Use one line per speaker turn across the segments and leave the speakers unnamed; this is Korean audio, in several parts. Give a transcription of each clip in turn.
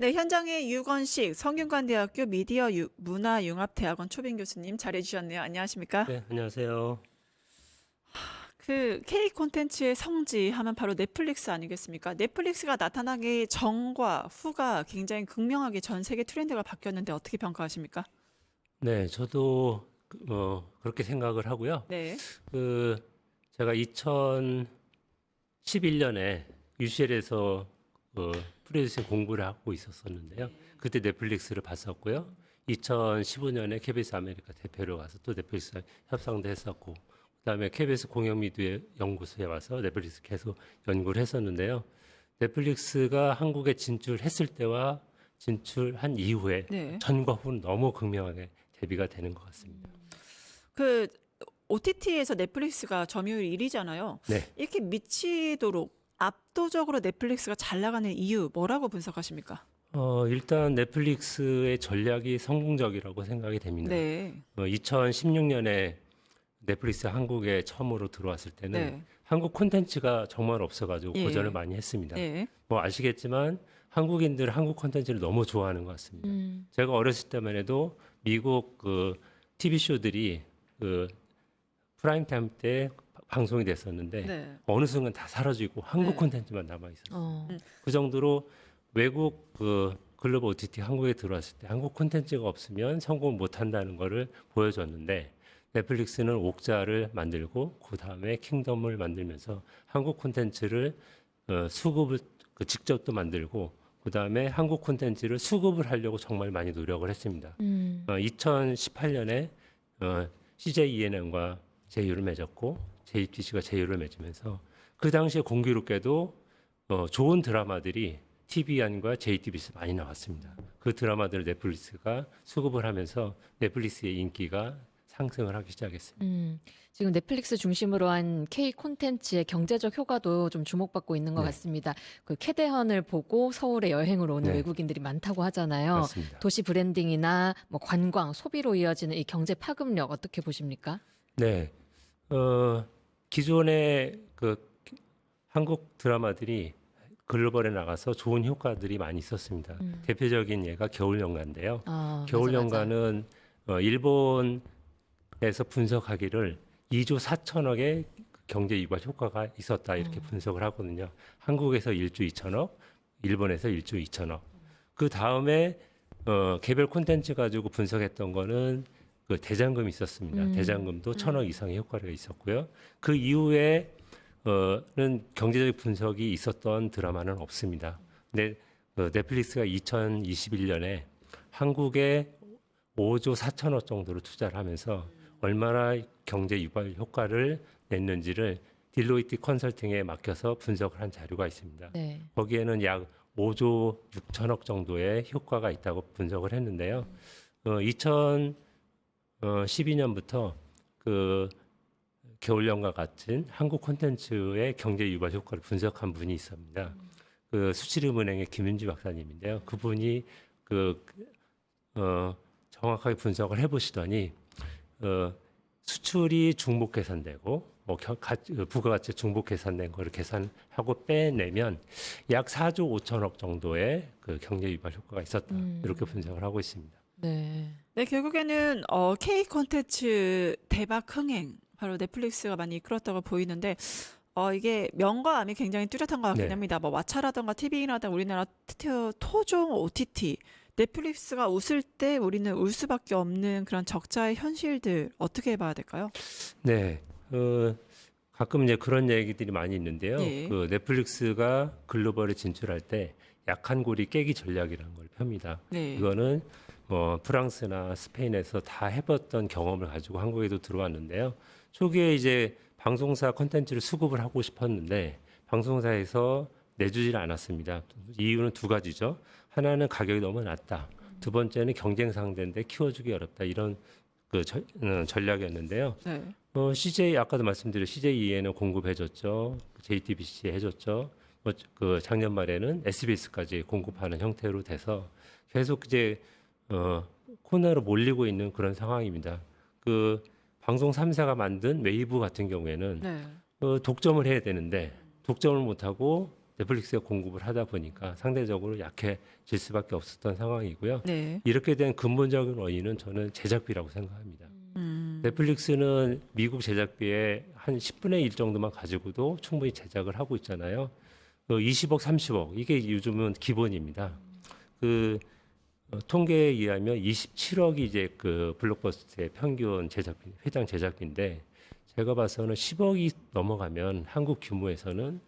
네, 현장의 유건식 성균관대학교 문화융합대학원 초빙 교수님 잘해 주셨네요. 안녕하십니까?
네, 안녕하세요.
그 K 콘텐츠의 성지 하면 바로 넷플릭스 아니겠습니까? 넷플릭스가 나타나기 전과 후가 굉장히 극명하게 전 세계 트렌드가 바뀌었는데 어떻게 평가하십니까?
네, 저도 그렇게 생각을 하고요.
네.
그 제가 2011년에 UCL에서 프로듀싱 공부를 하고 있었었는데요. 그때 넷플릭스를 봤었고요. 2015년에 KBS 아메리카 대표로 가서 또 넷플릭스 협상도 했었고, 그다음에 KBS 공영미디어 연구소에 와서 넷플릭스 계속 연구를 했었는데요. 넷플릭스가 한국에 진출했을 때와 진출한 이후에
네.
전과 후는 너무 극명하게 대비가 되는 것 같습니다.
그 OTT에서 넷플릭스가 점유율 1위잖아요.
네.
이렇게 미치도록 압도적으로 넷플릭스가 잘 나가는 이유 뭐라고 분석하십니까?
일단 넷플릭스의 전략이 성공적이라고 생각이 됩니다.
네.
2016년에 넷플릭스 한국에 처음으로 들어왔을 때는
네.
한국 콘텐츠가 정말 없어가지고
예.
고전을 많이 했습니다.
네.
뭐 아시겠지만 한국인들 한국 콘텐츠를 너무 좋아하는 것 같습니다. 제가 어렸을 때만 해도 미국 그 TV 쇼들이 그 프라임 타임 때 방송이 됐었는데
네.
어느 순간 다 사라지고 한국
네.
콘텐츠만 남아 있었어요.
어.
그 정도로 외국 그 글로벌 OTT 한국에 들어왔을 때 한국 콘텐츠가 없으면 성공 못 한다는 거를 보여줬는데 넷플릭스는 옥자를 만들고 그 다음에 킹덤을 만들면서 한국 콘텐츠를 수급을 직접 또 만들고 그 다음에 한국 콘텐츠를 수급을 하려고 정말 많이 노력을 했습니다. 2018년에 CJ ENM과 제휴를 맺었고 JTBC가 제휴를 맺으면서 그 당시에 공교롭게도 좋은 드라마들이 TVN과 JTBC 많이 나왔습니다. 그 드라마들을 넷플릭스가 수급을 하면서 넷플릭스의 인기가 상승을 하기 시작했습니다.
지금 넷플릭스 중심으로 한 K 콘텐츠의 경제적 효과도 좀 주목받고 있는 것
네.
같습니다. 그 캐대헌을 보고 서울에 여행을 오는
네.
외국인들이 많다고 하잖아요.
맞습니다.
도시 브랜딩이나 뭐 관광, 소비로 이어지는 이 경제 파급력 어떻게 보십니까?
네, 기존의 그 한국 드라마들이 글로벌에 나가서 좋은 효과들이 많이 있었습니다. 대표적인 예가 겨울연가인데요.
맞아.
겨울연가는 일본에서 분석하기를 2조 4천억의 경제 유발 효과가 있었다 이렇게 분석을 하거든요. 한국에서 1조 2천억, 일본에서 1조 2천억. 그 다음에 개별 콘텐츠 가지고 분석했던 거는 그 대장금이 있었습니다. 대장금도 1천억 이상의 효과가 있었고요. 그 이후에 는 경제적 분석이 있었던 드라마는 없습니다. 근데 넷플릭스가 2021년에 한국에 5조 4천억 정도로 투자를 하면서 얼마나 경제 유발 효과를 냈는지를 딜로이트 컨설팅에 맡겨서 분석을 한 자료가 있습니다.
네.
거기에는 약 5조 6천억 정도의 효과가 있다고 분석을 했는데요. 2012년부터 그 겨울연가 같은 한국 콘텐츠의 경제 유발 효과를 분석한 분이 있습니다. 그 수치름은행의 김윤지 박사님인데요. 그분이 정확하게 분석을 해보시더니 수출이 중복 계산되고 뭐 부가가치 중복 계산된 거를 계산하고 빼내면 약 4조 5천억 정도의 그 경제 유발 효과가 있었다 이렇게 분석을 하고 있습니다.
네.
네, 결국에는 K 콘텐츠 대박 흥행 바로 넷플릭스가 많이 이끌었다고 보이는데 이게 명과 암이 굉장히 뚜렷한 것 같긴
네.
합니다. 뭐 왓챠라든가 TV라든가 우리나라 토종 OTT 넷플릭스가 웃을 때 우리는 울 수밖에 없는 그런 적자의 현실들 어떻게 봐야 될까요?
네, 가끔 이제 그런 얘기들이 많이 있는데요.
예.
그 넷플릭스가 글로벌에 진출할 때 약한 고리 깨기 전략이라는 걸 펴니다.
네.
이거는 뭐 프랑스나 스페인에서 다 해봤던 경험을 가지고 한국에도 들어왔는데요. 초기에 이제 방송사 콘텐츠를 수급을 하고 싶었는데 방송사에서 내주질 않았습니다. 이유는 두 가지죠. 하나는 가격이 너무 낮다. 두 번째는 경쟁 상대인데 키워주기 어렵다. 이런 전략이었는데요.
네.
CJ 아까도 말씀드린 CJEN은 공급해줬죠. JTBC 해줬죠. 그 작년 말에는 SBS까지 공급하는 형태로 돼서 계속 이제 코너로 몰리고 있는 그런 상황입니다. 그 방송 3사가 만든 웨이브 같은 경우에는
네.
독점을 해야 되는데 독점을 못하고 넷플릭스에 공급을 하다 보니까 상대적으로 약해질 수밖에 없었던 상황이고요.
네.
이렇게 된 근본적인 원인은 저는 제작비라고 생각합니다. 넷플릭스는 미국 제작비의 한 10분의 1 정도만 가지고도 충분히 제작을 하고 있잖아요. 20억, 30억 이게 요즘은 기본입니다. 그 통계에 의하면 27억이 이제 그 블록버스터의 평균 제작비, 회당 제작비인데 제가 봐서는 10억이 넘어가면 한국 규모에서는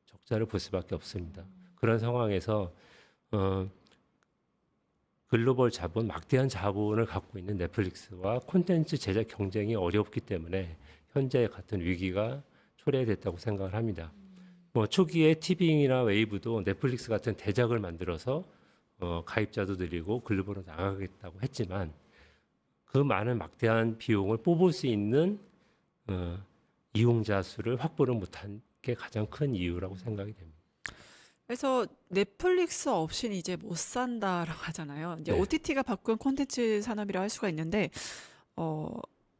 적자를 볼 수밖에 없습니다. 그런 상황에서 글로벌 자본, 막대한 자본을 갖고 있는 넷플릭스와 콘텐츠 제작 경쟁이 어렵기 때문에 현재 같은 위기가 초래됐다고 생각을 합니다. 뭐 초기에 티빙이나 웨이브도 넷플릭스 같은 대작을 만들어서 가입자도 늘리고 글로벌로 나가겠다고 했지만 그 많은 막대한 비용을 뽑을 수 있는 이용자 수를 확보를 못한 게 가장 큰 이유라고 생각이 됩니다.
그래서 넷플릭스 없이는 이제 못 산다라고 하잖아요. 이제
네.
OTT가 바꾼 콘텐츠 산업이라 할 수가 있는데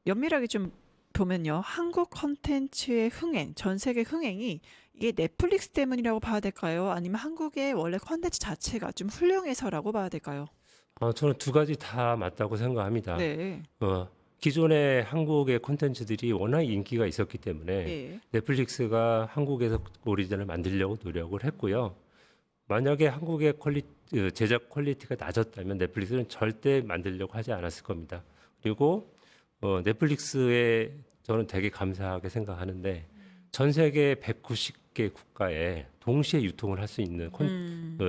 면밀하게 좀 보면요. 한국 콘텐츠의 흥행, 전 세계 흥행이 이게 넷플릭스 때문이라고 봐야 될까요? 아니면 한국의 원래 콘텐츠 자체가 좀 훌륭해서라고 봐야 될까요?
저는 두 가지 다 맞다고 생각합니다.
네.
기존의 한국의 콘텐츠들이 워낙 인기가 있었기 때문에
예.
넷플릭스가 한국에서 오리지널을 만들려고 노력을 했고요. 만약에 한국의 제작 퀄리티가 낮았다면 넷플릭스는 절대 만들려고 하지 않았을 겁니다. 그리고 넷플릭스에 저는 되게 감사하게 생각하는데 전 세계 190개 국가에 동시에 유통을 할 수 있는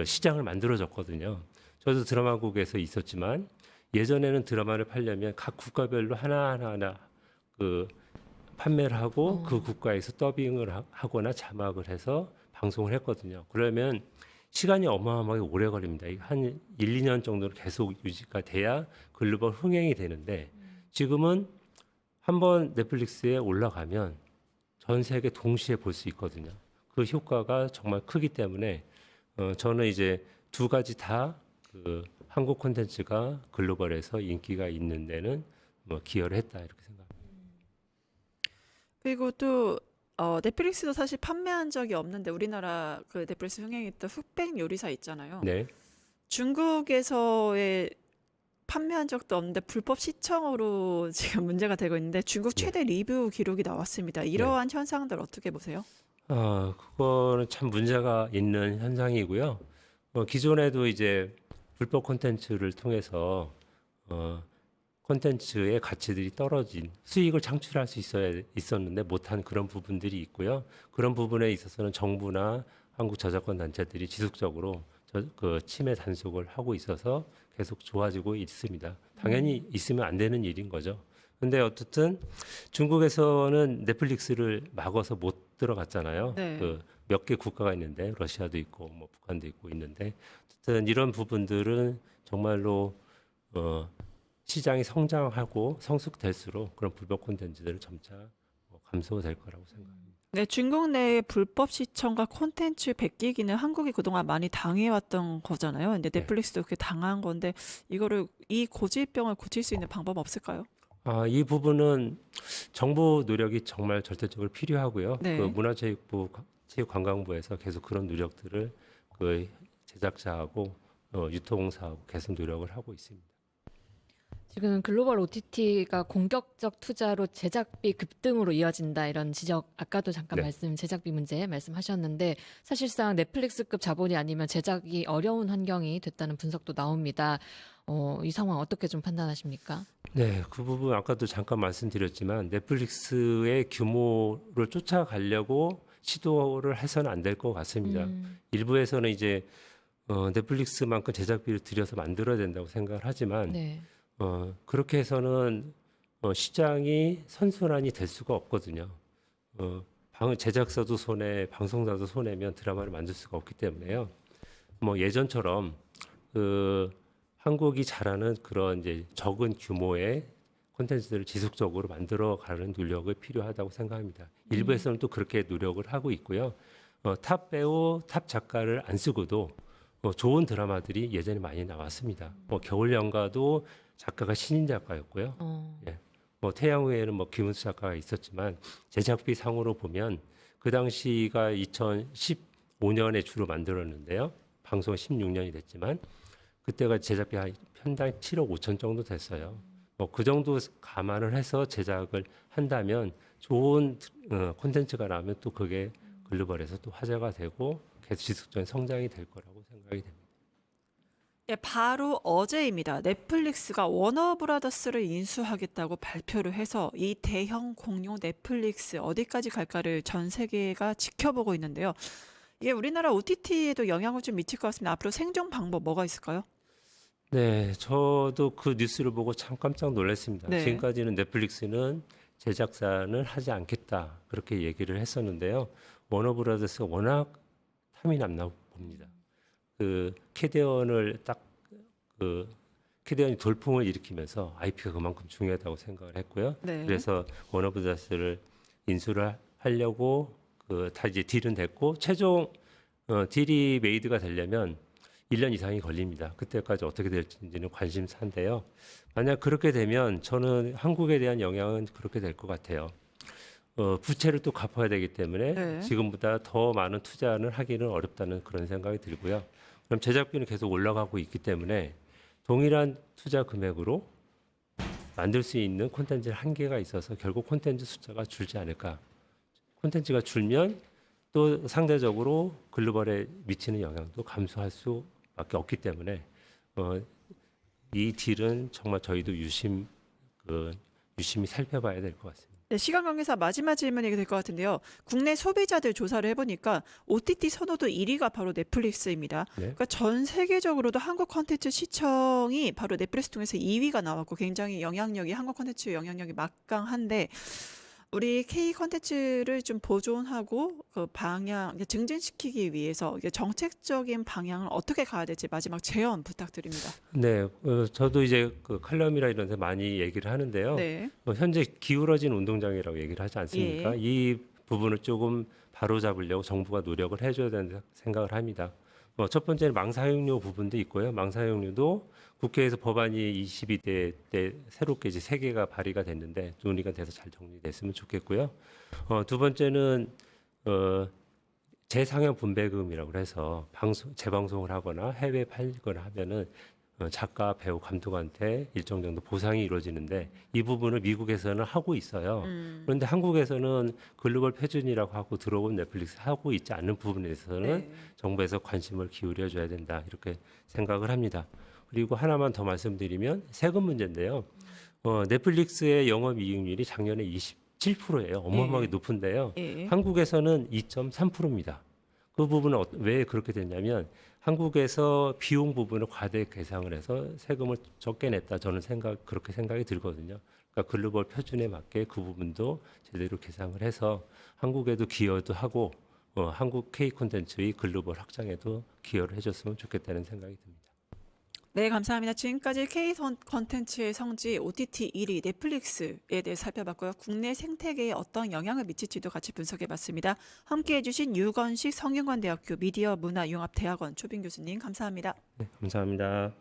시장을 만들어줬거든요. 저도 드라마국에서 있었지만 예전에는 드라마를 팔려면 각 국가별로 하나하나 그 판매를 하고 그 국가에서 더빙을 하거나 자막을 해서 방송을 했거든요. 그러면 시간이 어마어마하게 오래 걸립니다. 한 1, 2년 정도는 계속 유지가 돼야 글로벌 흥행이 되는데 지금은 한번 넷플릭스에 올라가면 전 세계 동시에 볼 수 있거든요. 그 효과가 정말 크기 때문에 저는 이제 두 가지 다 그 한국 콘텐츠가 글로벌에서 인기가 있는 데는 뭐 기여를 했다 이렇게 생각합니다.
그리고 또 넷플릭스도 사실 판매한 적이 없는데 우리나라 그 넷플릭스 흥행했던 흑백 요리사 있잖아요.
네,
중국에서의 판매한 적도 없는데 불법 시청으로 지금 문제가 되고 있는데 중국 최대 리뷰 기록이 나왔습니다. 이러한 현상들 어떻게 보세요?
그거는 참 문제가 있는 현상이고요. 기존에도 이제 불법 콘텐츠를 통해서 콘텐츠의 가치들이 떨어진 수익을 창출할 수 있었는데 못한 그런 부분들이 있고요. 그런 부분에 있어서는 정부나 한국 저작권 단체들이 지속적으로 그 침해 단속을 하고 있어서 계속 좋아지고 있습니다. 당연히 있으면 안 되는 일인 거죠. 근데 어쨌든 중국에서는 넷플릭스를 막아서 못 들어갔잖아요.
네.
그 몇 개 국가가 있는데 러시아도 있고 뭐 북한도 있고 있는데 어쨌든 이런 부분들은 정말로 시장이 성장하고 성숙될수록 그런 불법 콘텐츠들은 점차 감소될 거라고 생각합니다.
네, 중국 내의 불법 시청과 콘텐츠 베끼기는 한국이 그동안 많이 당해왔던 거잖아요. 근데
네.
넷플릭스도 그렇게 당한 건데 이 고질병을 고칠 수 있는 방법 없을까요?
이 부분은 정부 노력이 정말 절대적으로 필요하고요.
네.
그 문화체육부, 체육관광부에서 계속 그런 노력들을 그 제작자하고 유통사하고 계속 노력을 하고 있습니다.
지금 글로벌 OTT가 공격적 투자로 제작비 급등으로 이어진다 이런 지적 아까도 잠깐
네.
제작비 문제 말씀하셨는데 사실상 넷플릭스급 자본이 아니면 제작이 어려운 환경이 됐다는 분석도 나옵니다. 이 상황 어떻게 좀 판단하십니까?
네, 그 부분 아까도 잠깐 말씀드렸지만 넷플릭스의 규모를 쫓아가려고 시도를 해서는 안 될 것 같습니다. 일부에서는 이제 넷플릭스만큼 제작비를 들여서 만들어야 된다고 생각을 하지만
네.
그렇게 해서는 시장이 선순환이 될 수가 없거든요. 제작사도 손해, 방송사도 손해면 드라마를 만들 수가 없기 때문에요. 뭐 예전처럼 한국이 잘하는 그런 이제 적은 규모의 콘텐츠들을 지속적으로 만들어가는 노력이 필요하다고 생각합니다. 일부에서는 또 그렇게 노력을 하고 있고요. 탑 배우, 탑 작가를 안 쓰고도 좋은 드라마들이 예전에 많이 나왔습니다. 겨울연가도 작가가 신인 작가였고요. 예. 태양후에는 김은수 작가가 있었지만 제작비 상으로 보면 그 당시가 5년에 주로 만들었는데요. 방송 16년이 됐지만 그때가 제작비 한 편당 7억 5천 정도 됐어요. 뭐 그 정도 감안을 해서 제작을 한다면 좋은 콘텐츠가 나오면 또 그게 글로벌에서 또 화제가 되고 계속 지속적인 성장이 될 거라고 생각이 됩니다.
예, 바로 어제입니다. 넷플릭스가 워너브라더스를 인수하겠다고 발표를 해서 이 대형 공룡 넷플릭스 어디까지 갈까를 전 세계가 지켜보고 있는데요. 이게 우리나라 OTT에도 영향을 좀 미칠 것 같습니다. 앞으로 생존 방법 뭐가 있을까요?
네, 저도 그 뉴스를 보고 참 깜짝 놀랐습니다.
네.
지금까지는 넷플릭스는 제작사는 하지 않겠다 그렇게 얘기를 했었는데요. 워너브라더스가 워낙 탐이 났나 봅니다. 그 캐대언을 그 캐대언이 돌풍을 일으키면서 IP가 그만큼 중요하다고 생각을 했고요.
네.
그래서 워너브라더스를 인수를 하려고 다 이제 딜은 됐고 최종 딜이 메이드가 되려면 1년 이상이 걸립니다. 그때까지 어떻게 될지는 관심사인데요. 만약 그렇게 되면 저는 한국에 대한 영향은 그렇게 될 것 같아요. 부채를 또 갚아야 되기 때문에
네.
지금보다 더 많은 투자를 하기는 어렵다는 그런 생각이 들고요. 그럼 제작비는 계속 올라가고 있기 때문에 동일한 투자 금액으로 만들 수 있는 콘텐츠의 한계가 있어서 결국 콘텐츠 숫자가 줄지 않을까. 콘텐츠가 줄면 또 상대적으로 글로벌에 미치는 영향도 감소할 수밖에 없기 때문에 이 딜은 정말 저희도 유심히 살펴봐야 될 것 같습니다.
네, 시간 관계상 마지막 질문이 될 것 같은데요. 국내 소비자들 조사를 해보니까 OTT 선호도 1위가 바로 넷플릭스입니다.
네.
그러니까 전 세계적으로도 한국 콘텐츠 시청이 바로 넷플릭스 통해서 2위가 나왔고 굉장히 한국 콘텐츠 영향력이 막강한데 우리 K 콘텐츠를 좀 보존하고 그 방향 증진시키기 위해서 이게 정책적인 방향을 어떻게 가야 될지 마지막 제언 부탁드립니다.
네, 저도 이제 그 칼럼이라 이런 데 많이 얘기를 하는데요.
네.
현재 기울어진 운동장이라고 얘기를 하지 않습니까?
예.
이 부분을 조금 바로잡으려고 정부가 노력을 해줘야 된다고 생각을 합니다. 첫 번째는 망사용료 부분도 있고요. 망사용료도 국회에서 법안이 22대 때 새롭게 이제 3개가 발의가 됐는데 논의가 돼서 잘 정리됐으면 좋겠고요. 두 번째는 재상영 분배금이라고 해서 재방송을 하거나 해외에 팔거나 하면은 작가, 배우, 감독한테 일정 정도 보상이 이루어지는데 이 부분을 미국에서는 하고 있어요. 그런데 한국에서는 글로벌 표준이라고 하고 들어온 넷플릭스 하고 있지 않는 부분에 대해서는
네.
정부에서 관심을 기울여 줘야 된다 이렇게 생각을 합니다. 그리고 하나만 더 말씀드리면 세금 문제인데요. 넷플릭스의 영업이익률이 작년에 27%예요. 어마어마하게
예.
높은데요.
예.
한국에서는 2.3%입니다. 그 부분은 왜 그렇게 됐냐면 한국에서 비용 부분을 과대 계상을 해서 세금을 적게 냈다. 저는 그렇게 생각이 들거든요. 그러니까 글로벌 표준에 맞게 그 부분도 제대로 계상을 해서 한국에도 기여도 하고 한국 K 콘텐츠의 글로벌 확장에도 기여를 해줬으면 좋겠다는 생각이 듭니다.
네, 감사합니다. 지금까지 K 콘텐츠의 성지 OTT 1위 넷플릭스에 대해 살펴봤고요. 국내 생태계에 어떤 영향을 미칠지도 같이 분석해봤습니다. 함께해 주신 유건식 성균관대학교 미디어문화융합대학원 초빙 교수님 감사합니다.
네, 감사합니다.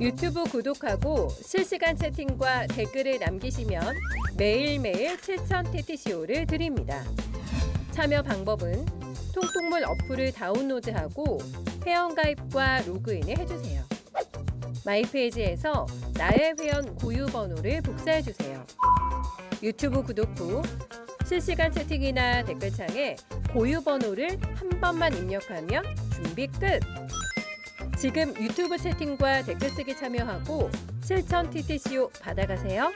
유튜브 구독하고 실시간 채팅과 댓글을 남기시면 매일매일 7,000TTCO를 드립니다. 참여 방법은 통통물 어플을 다운로드하고 회원가입과 로그인을 해주세요. 마이페이지에서 나의 회원 고유 번호를 복사해주세요. 유튜브 구독 후 실시간 채팅이나 댓글창에 고유 번호를 한 번만 입력하면 준비 끝! 지금 유튜브 채팅과 댓글 쓰기 참여하고 실천 TTCO 받아가세요.